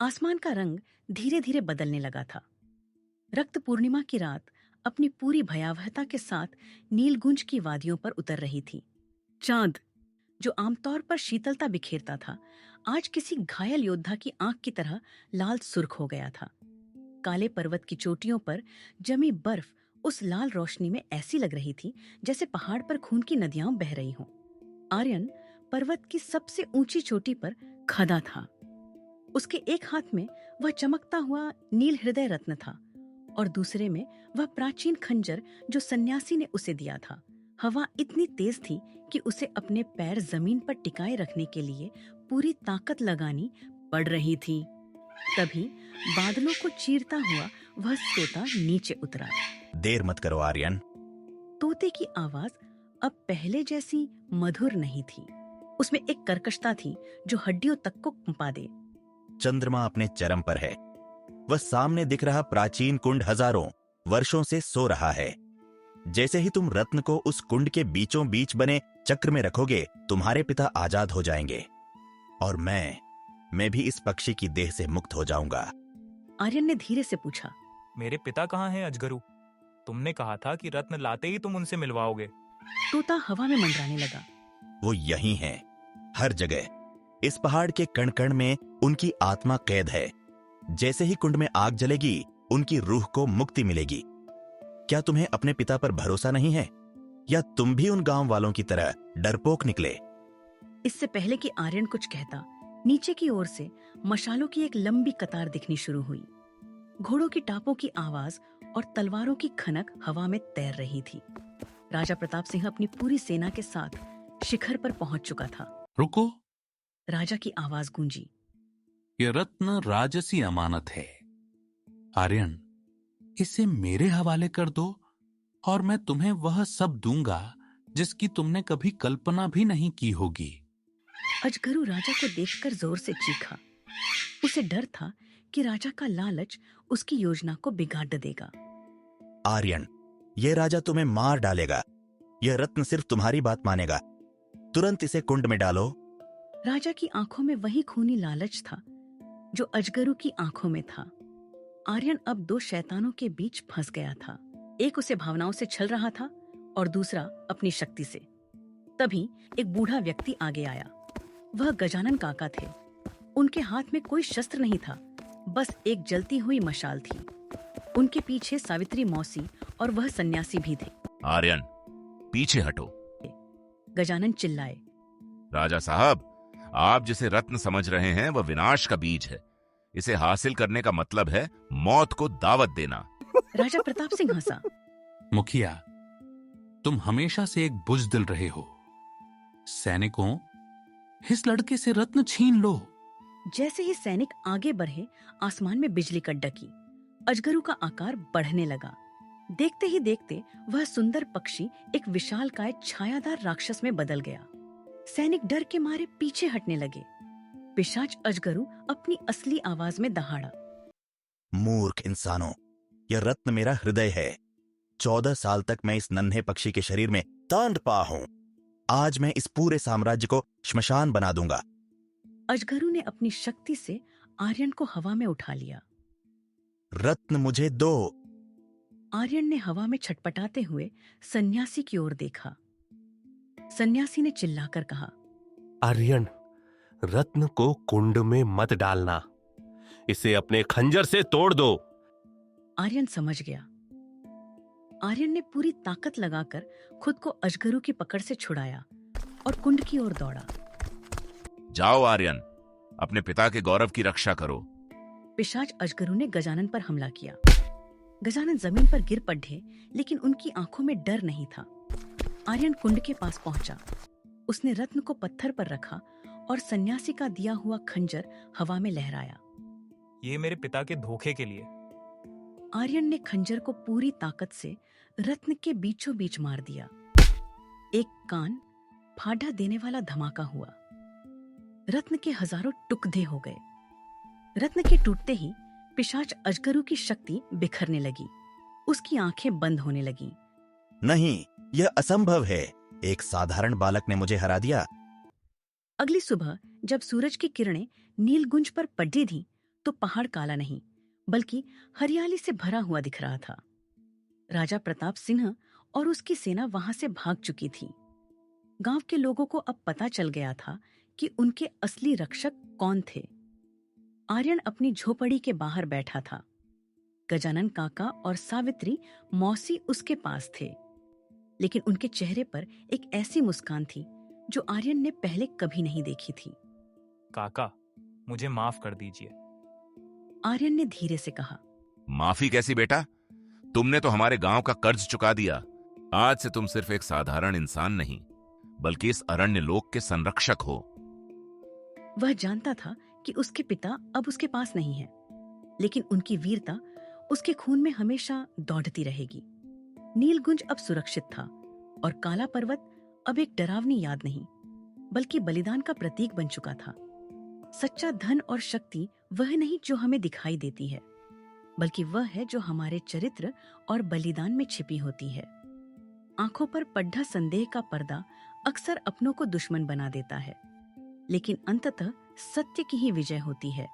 आसमान का रंग धीरे धीरे बदलने लगा था। रक्त पूर्णिमा की रात अपनी पूरी भयावहता के साथ नीलगुंज की वादियों पर उतर रही थी। चांद, जो आमतौर पर शीतलता बिखेरता था, आज किसी घायल योद्धा की आंख की तरह लाल सुर्ख हो गया था। काले पर्वत की चोटियों पर जमी बर्फ उस लाल रोशनी में ऐसी लग रही थी जैसे पहाड़ पर खून की नदियां बह रही हों। आर्यन पर्वत की सबसे ऊंची चोटी पर खड़ा था। उसके एक हाथ में वह चमकता हुआ नील हृदय रत्न था और दूसरे में वह प्राचीन खंजर जो सन्यासी ने उसे दिया था। हवा इतनी तेज थी कि उसे अपने पैर जमीन पर टिकाए रखने के लिए पूरी ताकत लगानी पड़ रही थी। तभी बादलों को चीरता हुआ वह तोता नीचे उतरा। देर मत करो आर्यन। तोते की आवाज अब पहले जैसी मधुर नहीं थी। उसमें एक कर्कशता थी जो हड्डियों तक को कंपा दे। चंद्रमा अपने चरम पर है। वह सामने दिख रहा प्राचीन कुंड हजारों वर्षों से सो रहा है। जैसे ही तुम रत्न को उस कुंड के बीचों बीच बने चक्र में रखोगे, तुम्हारे पिता आजाद हो जाएंगे और मैं भी इस पक्षी की देह से मुक्त हो जाऊंगा। आर्यन ने धीरे से पूछा, मेरे पिता कहाँ हैं अजगरू? तुमने कहा था कि रत्न लाते ही तुम उनसे मिलवाओगे। तोता हवा में मंडराने लगा। वो यहीं हैं, हर जगह। इस पहाड़ के कण कण में उनकी आत्मा कैद है। जैसे ही कुंड में आग जलेगी, उनकी रूह को मुक्ति मिलेगी। क्या तुम्हें अपने पिता पर भरोसा नहीं है, या तुम भी उन गांव वालों की तरह डरपोक निकले? इससे पहले कि आर्यन कुछ कहता, नीचे की ओर से मशालों की एक लंबी कतार दिखनी शुरू हुई। घोड़ों की टापों की आवाज और तलवारों की खनक हवा में तैर रही थी। राजा प्रताप सिंह अपनी पूरी सेना के साथ शिखर पर पहुंच चुका था। रुको, राजा की आवाज गूंजी। ये रत्न राजसी अमानत है। आर्यन, इसे मेरे हवाले कर दो और मैं तुम्हें वह सब दूंगा जिसकी तुमने कभी कल्पना भी नहीं की होगी। अजगरू राजा को देखकर जोर से चीखा। उसे डर था कि राजा का लालच उसकी योजना को बिगाड़ देगा। आर्यन, यह राजा तुम्हें मार डालेगा। यह रत्न सिर्फ तुम्हारी बात मानेगा। तुरंत इसे कुंड में डालो। राजा की आंखों में वही खूनी लालच था जो अजगरू की आंखों में था। आर्यन अब दो शैतानों के बीच फंस गया था। एक उसे भावनाओं से छल रहा था और दूसरा अपनी शक्ति से। तभी एक बूढ़ा व्यक्ति आगे आया। वह गजानन काका थे। उनके हाथ में कोई शस्त्र नहीं था, बस एक जलती हुई मशाल थी। उनके पीछे सावित्री मौसी और वह सन्यासी भी थे। आर्यन, पीछे हटो। गजानन चिल्लाए। राजा साहब, आप जिसे रत्न समझ रहे हैं वह विनाश का बीज है। इसे हासिल करने का मतलब है मौत को दावत देना। राजा प्रताप सिंह हंसा। मुखिया, तुम हमेशा से एक बुजदिल रहे हो। सैनिकों, इस लड़के से रत्न छीन लो। जैसे ही सैनिक आगे बढ़े, आसमान में बिजली कड़की। अजगरू का आकार बढ़ने लगा। देखते ही देखते वह सुंदर पक्षी एक विशालकाय छायादार राक्षस में बदल गया। सैनिक डर के मारे पीछे हटने लगे। पिशाच अजगरू अपनी असली आवाज में दहाड़ा। मूर्ख इंसानों, यह रत्न मेरा हृदय है। 14 साल तक मैं इस नन्हे पक्षी के शरीर में तांड पा हूं। आज मैं इस पूरे साम्राज्य को श्मशान बना दूंगा। अजगरू ने अपनी शक्ति से आर्यन को हवा में उठा लिया। रत्न मुझे दो। आर्यन ने हवा में छटपटाते हुए सन्यासी की ओर देखा। सन्यासी ने चिल्लाकर कहा, आर्यन, रत्न को कुंड में मत डालना। इसे अपने खंजर से तोड़ दो। आर्यन समझ गया। आर्यन ने पूरी ताकत लगाकर खुद को अजगरू की पकड़ से छुड़ाया और कुंड की ओर दौड़ा। जाओ आर्यन, अपने पिता के गौरव की रक्षा करो। पिशाच अजगरू ने गजानन पर हमला किया। गजानन जमीन पर गिर पड़े, लेकिन उनकी आंखों में डर नहीं था। आर्यन कुंड के पास पहुंचा। उसने रत्न को पत्थर पर रखा और सन्यासी का दिया हुआ खंजर हवा में लहराया। ये मेरे पिता के धोखे के लिए। आर्यन ने खंजर को पूरी ताकत से रत्न के बीचों बीच मार दिया। एक कान फाड़ा देने वाला धमाका हुआ। रत्न के हजारों टुकड़े हो गए। रत्न के टूटते ही पिशाच अजगरू की शक्ति बिखरने लगी। उसकी आंखें बंद होने लगीं। नहीं, यह असंभव है। एक साधारण बालक ने मुझे हरा दिया। अगली सुबह जब सूरज की किरणें नीलगुंज पर पड़ी थीं, तो पहाड़ काला नहीं बल्कि हरियाली से भरा हुआ दिख रहा था। राजा प्रताप सिंह और उसकी सेना वहां से भाग चुकी थी। गांव के लोगों को अब पता चल गया था कि उनके असली रक्षक कौन थे। आर्यन अपनी झोपड़ी के बाहर बैठा था। गजानन काका और सावित्री मौसी उसके पास थे, लेकिन उनके चेहरे पर एक ऐसी मुस्कान थी जो आर्यन ने पहले कभी नहीं देखी थी। काका, मुझे माफ कर दीजिए। आर्यन ने धीरे से कहा। माफी कैसी बेटा? तुमने तो हमारे गांव का कर्ज चुका दिया। आज से तुम सिर्फ एक साधारण इंसान नहीं, बल्कि इस अरण्य लोक के संरक्षक हो। वह जानता था कि उसके पिता अब उसके पास नहीं है, लेकिन उनकी वीरता उसके खून में हमेशा दौड़ती रहेगी। नीलगुंज अब सुरक्षित था और काला पर्वत अब एक डरावनी याद नहीं, बल्कि बलिदान का प्रतीक बन चुका था। सच्चा धन और शक्ति वह नहीं जो हमें दिखाई देती है, बल्कि वह है जो हमारे चरित्र और बलिदान में छिपी होती है। आंखों पर पड्ढा संदेह का पर्दा अक्सर अपनों को दुश्मन बना देता है, लेकिन अंततः सत्य की ही विजय होती है।